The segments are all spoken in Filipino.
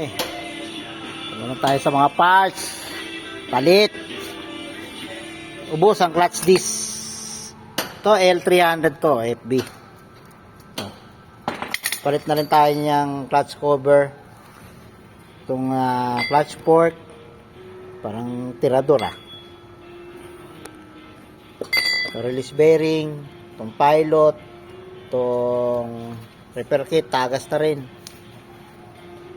Okay. Muna tayo sa mga parts. Palit. Ubos ang clutch disc. Ito L300 to, FB. Palit na rin tayo niyang clutch cover. Itong clutch fork. Parang tirador Ito release bearing. Itong pilot. Itong repair kit, tagas na rin.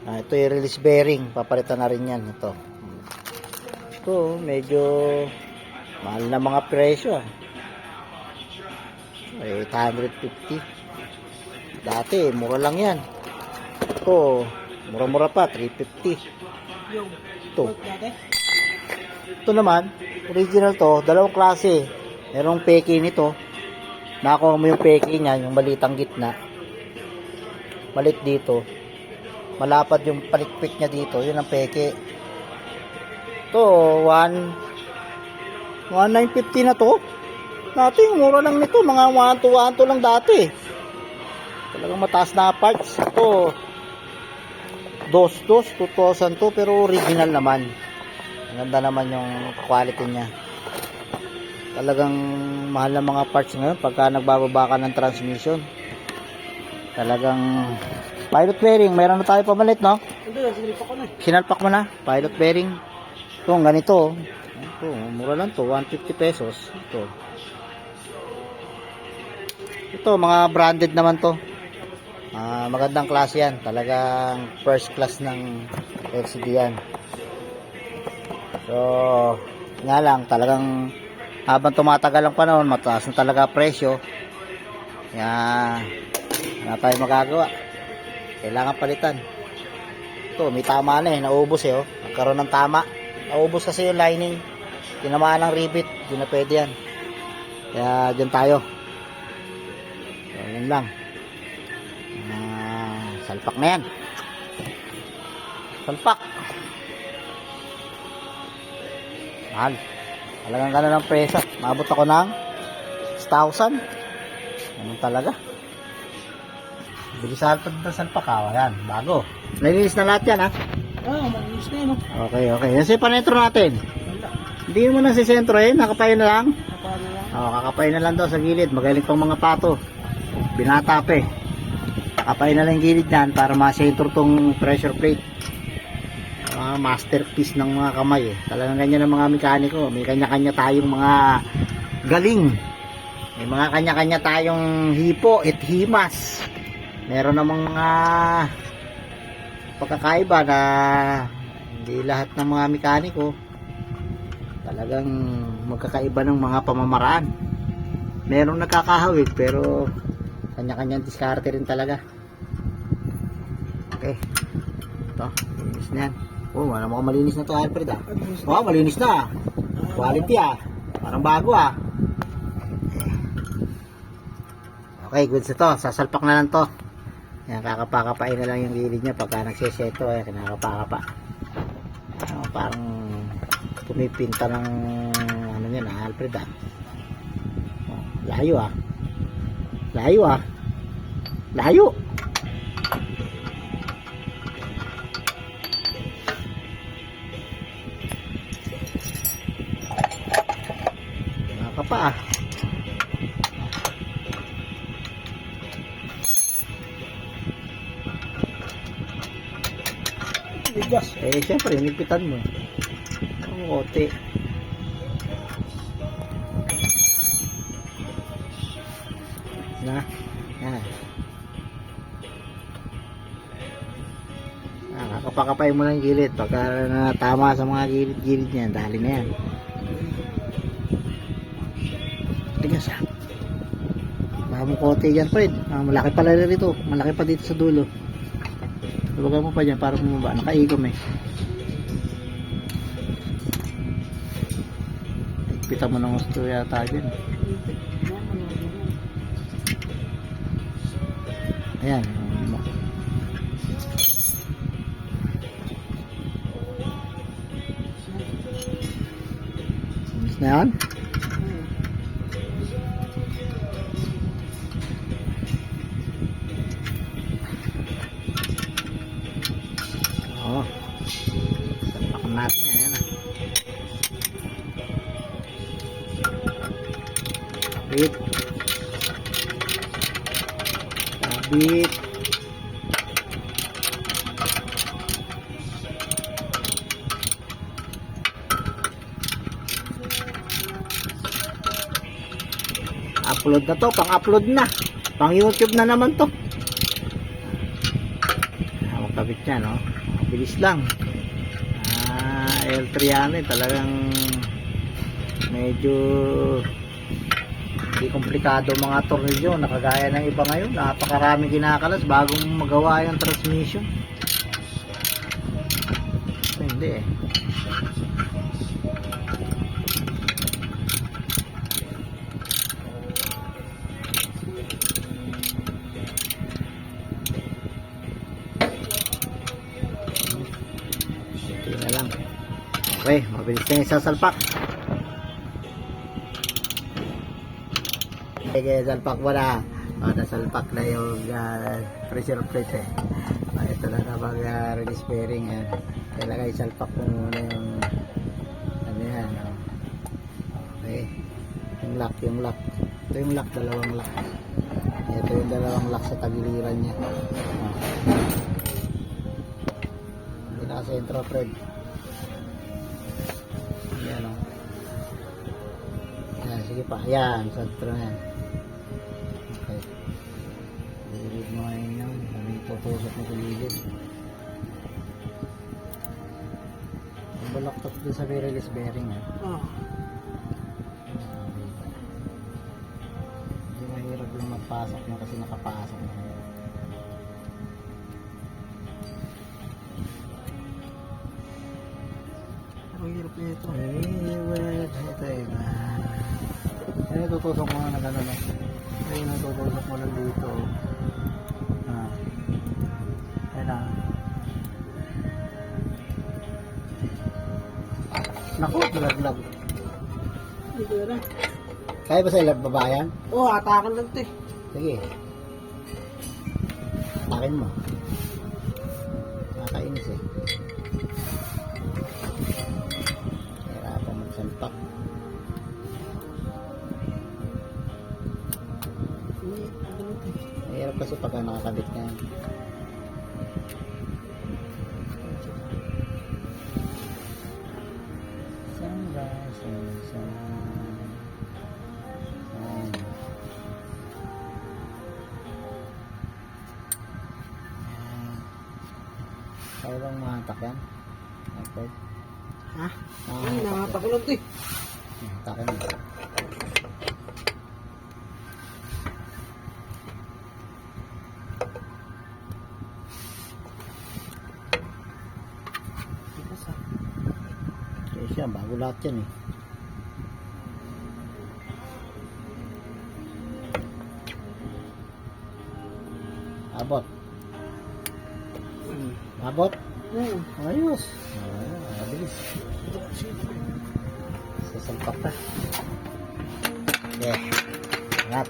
Ito yung release bearing, papalitan na rin yan. Ito medyo mahal na mga presyo 850. Dati mura lang yan. Ito mura-mura pa, 350. Ito naman original to, dalawang klase. Merong peke nito. Nakuha mo yung peke niya, yung malitang gitna. Malit dito. Malapad yung palikpik niya dito. Yun ang peke. Ito, 1,950 na to. Dati, mura lang nito. Mga 1,200 lang dati. Talagang mataas na parts. Ito, 2002 pero original naman. Ang ganda naman yung quality niya. Talagang mahal na mga parts ngayon pagka nagbababa ka ng transmission. Talagang pilot bearing, mayroon na tayo pamalit, no? Sinalpak mo na, pilot bearing. Ito, ganito. Ito, mura lang to, 150 pesos. Ito, mga branded naman to. Magandang klase yan. Talagang first class ng LCD yan. So, nga lang, talagang habang tumatagal ang panahon, mataas na talaga presyo. Kaya, wala tayo magagawa. Kailangan palitan. Ito, may tama na naubos nagkaroon ng tama. Naubos kasi yung lining. Tinamaan ng rivet. Hindi na pwede yan. Kaya dyan tayo. So, yun lang. Salpak na yan. Salpak. Mahal. Talagang gano'n ng presa. Maabot ako ng 6,000. Ganun talaga. Bilisan pa dito sa salpak yan, bago. Nalinis na lahat yan malinis na yun Okay. Yan si panetro natin. Hindi mo na si sentro nakapay na lang. Kakapay na lang daw sa gilid. Magaling pang mga pato. Binata pa Kakapay na lang gilid yan para ma-sentro tong pressure plate. Masterpiece ng mga kamay Talagang ganyan ng mga mekaniko. May kanya-kanya tayong mga galing. May mga kanya-kanya tayong hipo at himas. Meron namang mga pagkakaiba na hindi lahat ng mga mekaniko talagang magkakaiba ng mga pamamaraan. Merong nagkakahawig pero kanya-kanyang diskarte rin talaga. Okay. Ito, malinis na yan. Wala mo malinis na to, Alfred malinis na. Quality parang bago Okay, goods ito. Sasalpak na lang to. Yan, kakapakapain na lang yung gilid niya pagka nagseseto. Kinakapakapa. Parang pumipinta ng ano yan, Alfred Layo Layo Nakakapa siyempre, nipitan mo. Ang kote. Kakapakapay mo ng gilid. Pagka tama sa mga gilid niyan, dali na yan. Tigas Baka mo kote yan, Fred. Malaki pala rito. Malaki pa dito sa dulo. Lubagan mo pa dyan para bumaba. Nakaikom Pita mo ng gusto yata dyan. Ayan. Alis na yan. Oh. Salpakan natin yan. Yan ah. Kabit. Kabit. Upload na to, pang-upload na. Pang YouTube na naman to. Magkabit niya, no? Bilis lang. L3 yan eh, talagang medyo hindi komplikado mga tornilyo. Nakagaya ng iba ngayon, napakaraming kinakalas bagong magawa yung transmission. Hindi eh. Okay, mabilis na yung sasalpak. Okay, salpak mo na. Nasalpak na yung pressure plate eh. Ito na kapag release bearing. Kailangan isalpak mo muna yung ano yan. Okay. Yung lock. Ito yung lock, dalawang lock. Ito yung dalawang lock sa tagiliran niya. Hindi nakasentro, Fred. Yan o. Yan, sige pa. Yan, sentro na yan. Okay. Gilid mo ngayon yan. May tutusok na gilid. Ang balaktot din sa release bearing ha. Hindi mahirap lang magpasok na kasi nakapasok na. Ang hirap nito. Ito eh. Yan, tutusok mo na gano'n. Ayun, tutusok mo lang dito. Ayun na. Naku, laglag. Dito na. Kaya ba sa ilab babayan? Oo, atakan lang ito eh. Sige. Atakin mo. Nakakainis eh. Hirapan magsalpak. Mahirap kasi pagka nakakabit na yan. Kaya bang mahantak yan? Okay. Ha? Ay, nakapakulog ito eh. Hantakin mo. Okay siya, bago lahat yan eh. Abot. Abot? Ayos. Mabilis. Sasalpak pa. Okay. Angat.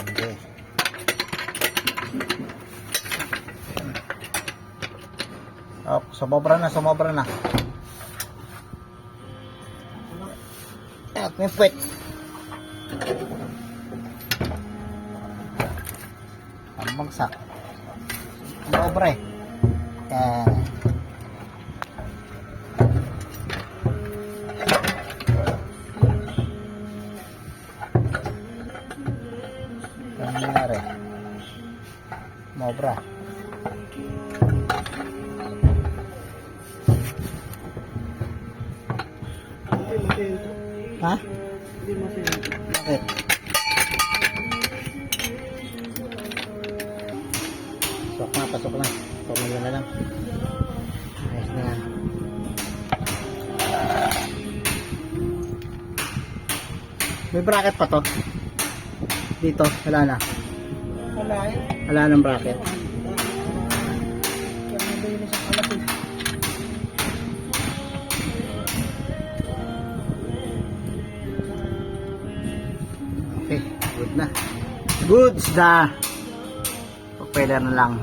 Okay. Oh, sumobra na. At may puwet. Ang bagsak. Sumobra eh. Yan. Ano nangyari? Sumobra. Ha? Hindi masaya. Bakit? Pasok na. Pumila na lang. Ayos na yan. May bracket pa to? Dito, wala na. Wala yun. Wala nang bracket. Kaya nabay na sa kalapit. Okay, good na. Goods na. Pagpwede na lang.